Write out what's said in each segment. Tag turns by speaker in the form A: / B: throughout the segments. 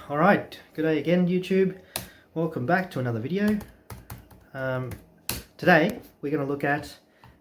A: Alright, good day again YouTube. Welcome back to another video. Today we're going to look at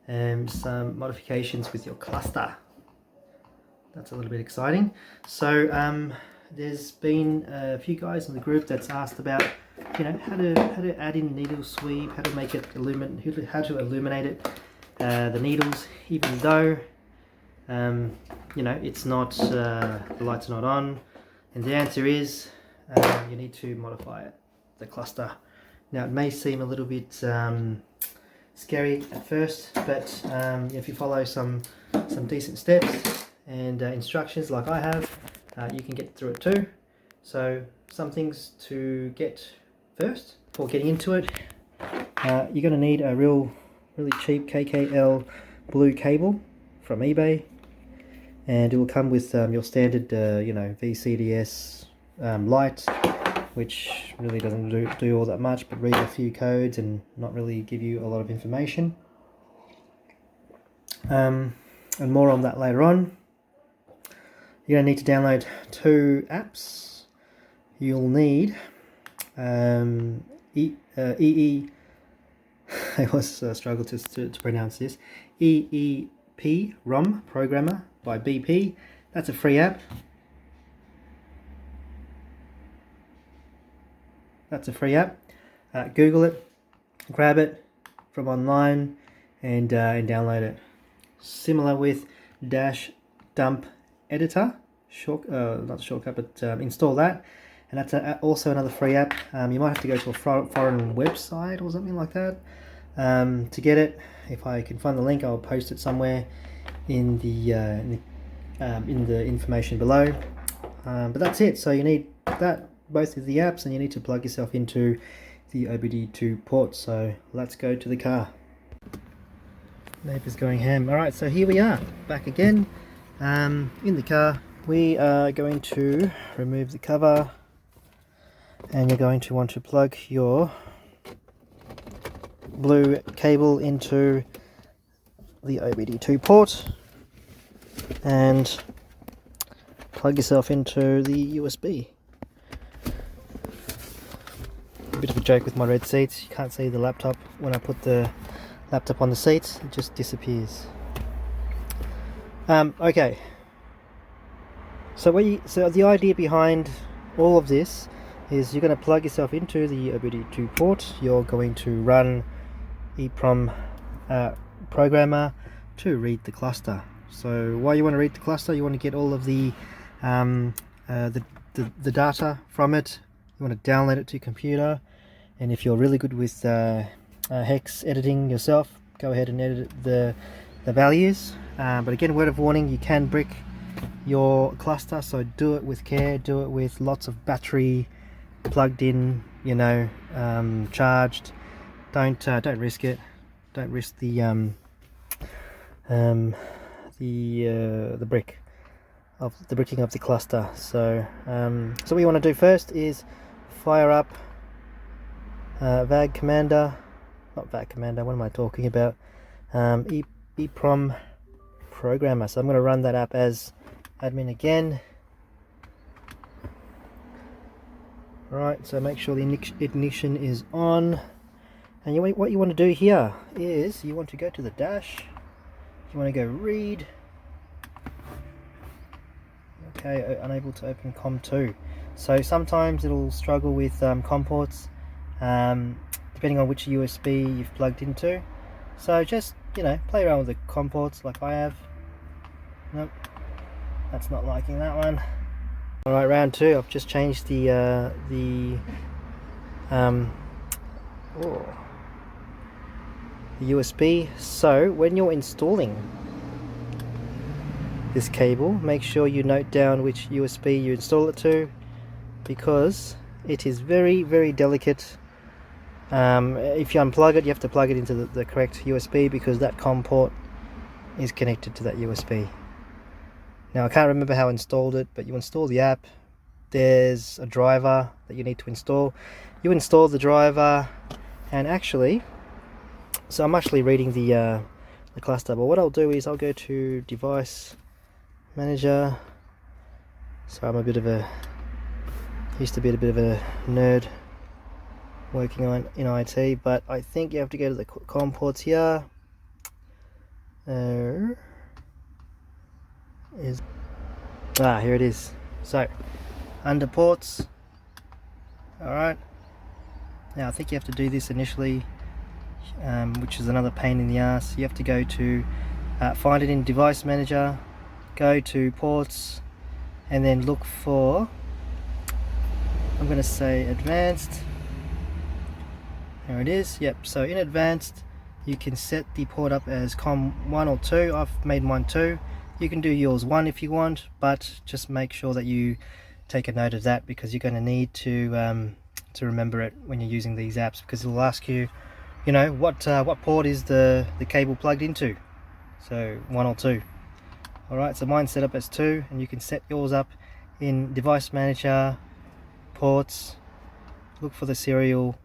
A: some modifications with your cluster. That's a little bit exciting. So there's been a few guys in the group that's asked about, you know, how to add in needle sweep, how to make it how to illuminate it, the needles, even though you know, it's not the lights are not on. And the answer is you need to modify it, the cluster. Now it may seem a little bit scary at first, but if you follow some decent steps and instructions like I have, you can get through it too. So some things to get first before getting into it. You're going to need a really cheap KKL blue cable from eBay. And it will come with your standard, you know, VCDS light, which really doesn't do all that much, but read a few codes and not really give you a lot of information. And more on that later on. You're going to need to download 2 apps. You'll need I always struggle to pronounce this, EEP ROM Programmer by BP. That's a free app. Google it, grab it from online, and download it. Similar with Dash Dump Editor, not shortcut, but install that, and that's also another free app. You might have to go to a foreign website or something like that to get it. If I can find the link, I'll post it somewhere in the information below. But that's it. So you need both of the apps, and you need to plug yourself into the OBD2 port. So let's go to the car. Neighbour's going ham. Alright, so here we are, back again in the car. We are going to remove the cover, and you're going to want to plug your blue cable into the OBD2 port and plug yourself into the USB. A bit of a joke with my red seats, you can't see the laptop. When I put the laptop on the seats, it just disappears. Okay, so the idea behind all of this is you're going to plug yourself into the OBD2 port. You're going to run EEPROM Programmer to read the cluster. So why you want to read the cluster? You want to get all of the data from it. You want to download it to your computer, and if you're really good with hex editing yourself, go ahead and edit the values. But again, word of warning, you can brick your cluster, so do it with care. Do it with lots of battery plugged in, you know, charged. Don't risk it. Don't risk the bricking of the cluster. So what you want to do first is fire up VAG Commander, not VAG Commander. What am I talking about? EEPROM Programmer. So I'm going to run that app as admin again. Right. So make sure the ignition is on. And what you want to do here is you want to go to the dash. You want to go read. Okay, unable to open COM2. So sometimes it'll struggle with COM ports, depending on which USB you've plugged into. So just, you know, play around with the COM ports like I have. Nope, that's not liking that one. Alright, round 2. I've just changed the USB. So when you're installing this cable, make sure you note down which USB you install it to, because it is very delicate. If you unplug it, you have to plug it into the correct USB, because that COM port is connected to that USB. Now I can't remember how I installed it, but you install the app. There's a driver that you need to install. You install the driver, and actually, so I'm actually reading the cluster, but what I'll do is I'll go to Device Manager. So I'm a bit of a Used to be a bit of a nerd working on in IT, but I think you have to go to the COM ports here. Here it is. So under ports. Alright, now I think you have to do this initially, which is another pain in the ass. You have to go to find it in device manager, go to ports, and then look for, I'm going to say advanced. There it is. Yep, so in advanced you can set the port up as COM 1 or 2. I've made mine 2. You can do yours 1 if you want, but just make sure that you take a note of that, because you're going to need to remember it when you're using these apps, because it'll ask you, you know, what port is the cable plugged into. So 1 or 2. Alright, so mine's set up as 2, and you can set yours up in device manager, ports, look for the serial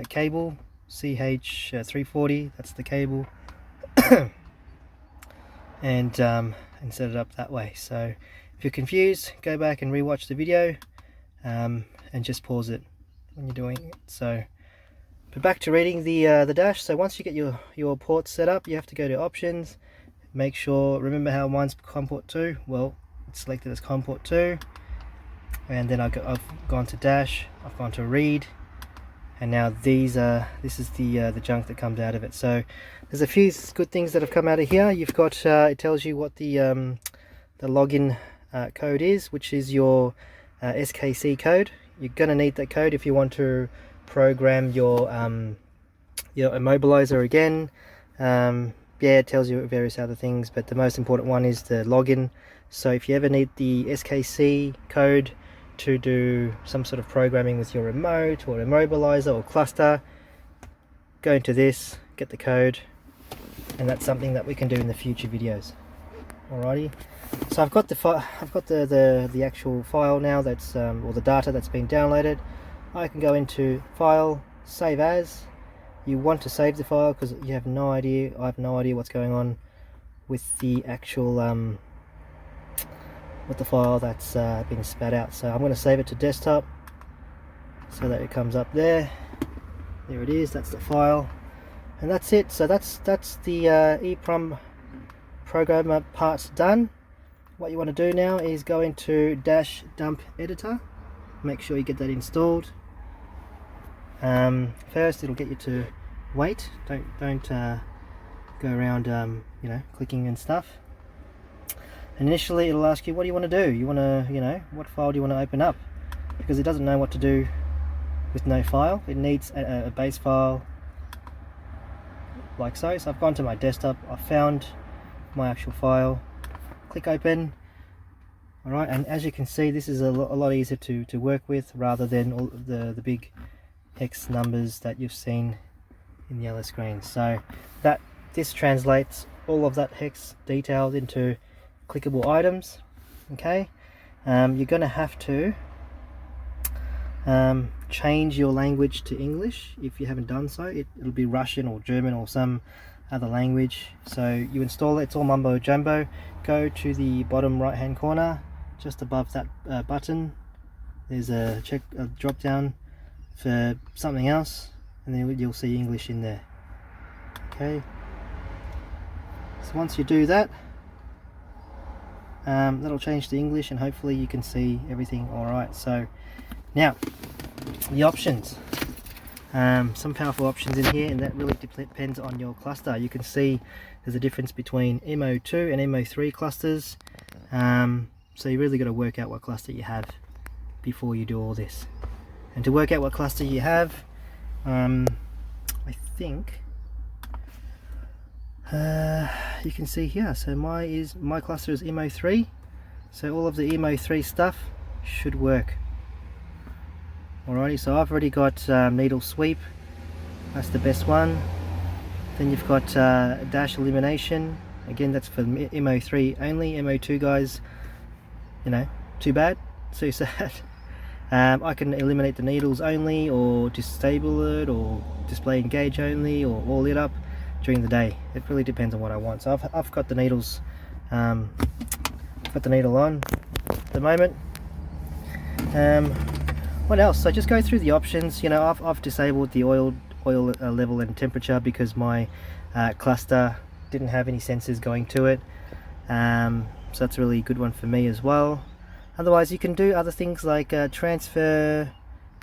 A: cable, CH340, that's the cable, and set it up that way. So if you're confused, go back and rewatch the video, and just pause it when you're doing it. So, but back to reading the dash. So once you get your ports set up, you have to go to options. Make sure, remember how mine's COM port 2. Well, it's selected as COM port 2, and then I've gone to dash, I've gone to read, and now this is the junk that comes out of it. So there's a few good things that have come out of here. You've got it tells you what the login code is, which is your SKC code. You're going to need that code if you want to program your immobilizer again. Yeah, it tells you various other things, but the most important one is the login. So if you ever need the SKC code to do some sort of programming with your remote or immobilizer or cluster, go into this, get the code, and that's something that we can do in the future videos. Alrighty, so I've got the actual file now, that's or the data that's been downloaded. I can go into file, save as. You want to save the file because you have no idea, I have no idea what's going on with the actual with the file that's been spat out. So I'm going to save it to desktop so that it comes up there. There it is, that's the file, and that's it. So that's the EEPROM programmer part done. What you want to do now is go into dash dump editor, make sure you get that installed. First it'll get you to wait, don't go around you know, clicking and stuff. And initially it'll ask you, what do you want to do? You want to, you know, what file do you want to open up? Because it doesn't know what to do with no file. It needs a base file like so. So I've gone to my desktop, I've found my actual file, click open. Alright, and as you can see, this is a lot easier to work with rather than all the big hex numbers that you've seen in the other screen. So this translates all of that hex detailed into clickable items. Okay, you're going to have to change your language to English if you haven't done so. It'll be Russian or German or some other language. So you install it, it's all mumbo jumbo. Go to the bottom right hand corner, just above that button, there's a drop down for something else, and then you'll see English in there. Okay, so once you do that, that'll change to English, and hopefully you can see everything alright. So now the options, some powerful options in here, and that really depends on your cluster. You can see there's a difference between MO2 and MO3 clusters, so you really got to work out what cluster you have before you do all this. And to work out what cluster you have, I think you can see here. So my cluster is MO3, so all of the MO3 stuff should work. Alrighty, so I've already got needle sweep, that's the best one. Then you've got dash elimination, again that's for MO3 only. MO2 guys, you know, too bad, so sad. I can eliminate the needles only, or disable it, or display engage only, or all lit up during the day. It really depends on what I want. So I've got the needles, got the needle on at the moment. what else? So just go through the options. You know, I've disabled the oil level and temperature because my cluster didn't have any sensors going to it. So that's a really good one for me as well. Otherwise, you can do other things like transfer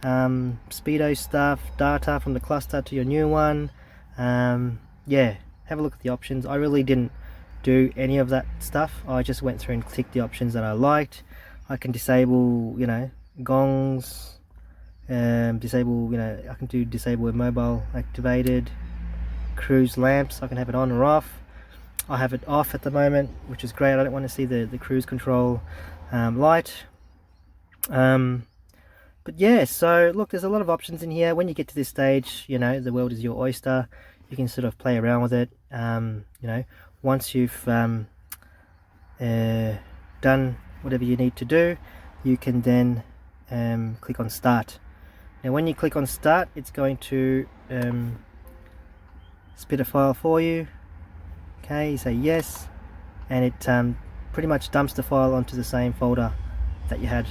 A: speedo stuff, data from the cluster to your new one. Yeah, have a look at the options. I really didn't do any of that stuff. I just went through and clicked the options that I liked. I can disable, you know, gongs, disable, you know, I can do disable with mobile activated, cruise lamps, I can have it on or off. I have it off at the moment, which is great. I don't want to see the cruise control light. But yeah, so look, there's a lot of options in here. When you get to this stage, you know, the world is your oyster. You can sort of play around with it. You know, once you've done whatever you need to do, you can then click on start. Now when you click on start, it's going to spit a file for you. Okay, you say yes, and it pretty much dumps the file onto the same folder that you had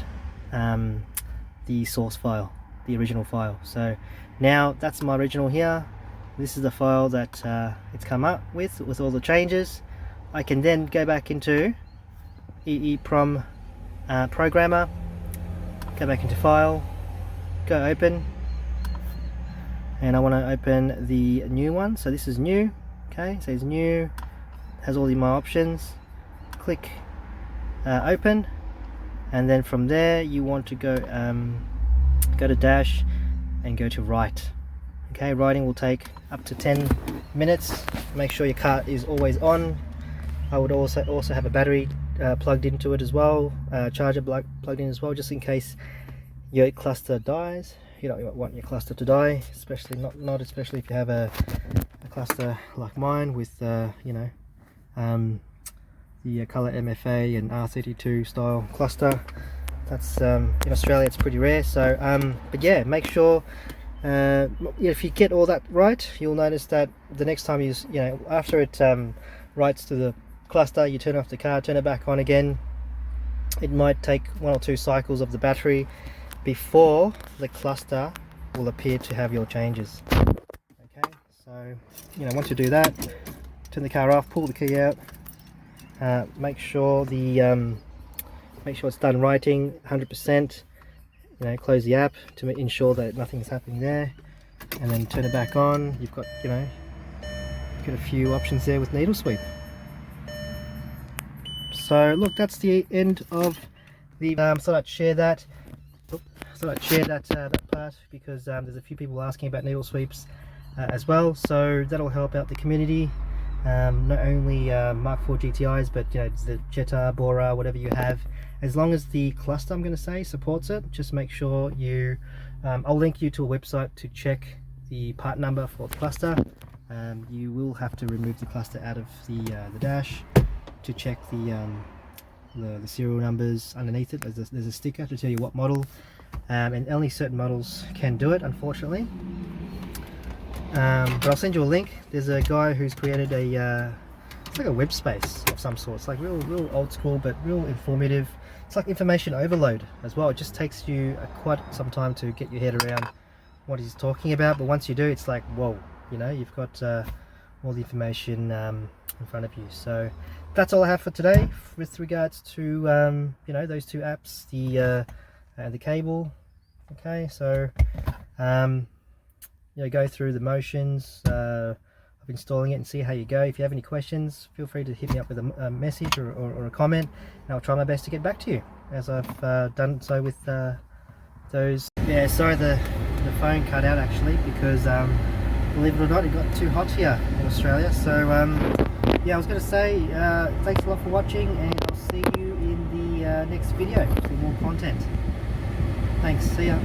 A: the source file, the original file. So now that's my original here. This is the file that it's come up with all the changes. I can then go back into EEPROM programmer, go back into file, go open, and I want to open the new one. So this is new. Okay, it says new, has all my options. Click open, and then from there you want to go to dash and go to write. Okay, writing will take up to 10 minutes. Make sure your cart is always on. I would also have a battery plugged into it as well, charger plugged in as well, just in case your cluster dies. You don't want your cluster to die, especially not especially if you have a cluster like mine with you know, the color MFA and R32 style cluster. That's in Australia it's pretty rare. So but yeah, make sure if you get all that right, you'll notice that the next time you know, after it writes to the cluster, you turn off the car, turn it back on again. It might take 1 or 2 cycles of the battery before the cluster will appear to have your changes. Okay, so you know, once you do that, turn the car off, pull the key out, make sure it's done writing 100%. You know, close the app to ensure that nothing's happening there, and then turn it back on. You've got, you know, a few options there with needle sweep. So look, that's the end of the so I'd share that. That part because there's a few people asking about needle sweeps as well, so that'll help out the community. Not only Mark 4 GTIs, but you know, the Jetta, Bora, whatever you have, as long as the cluster, I'm going to say, supports it. Just make sure you I'll link you to a website to check the part number for the cluster. You will have to remove the cluster out of the dash to check the serial numbers underneath it. There's a sticker to tell you what model, and only certain models can do it, unfortunately. But I'll send you a link. There's a guy who's created a it's like a web space of some sort. It's like real old school, but real informative. It's like information overload as well. It just takes you quite some time to get your head around what he's talking about, but once you do, it's like, whoa, you know, you've got all the information in front of you. So that's all I have for today with regards to you know, those 2 apps, the cable. Okay, so you know, go through the motions of installing it and see how you go. If you have any questions, feel free to hit me up with a message or a comment, and I'll try my best to get back to you, as I've done so with those. Yeah, sorry the phone cut out actually, because believe it or not, it got too hot here in Australia. So yeah, I was going to say thanks a lot for watching, and I'll see you in the next video for more content. Thanks, see ya.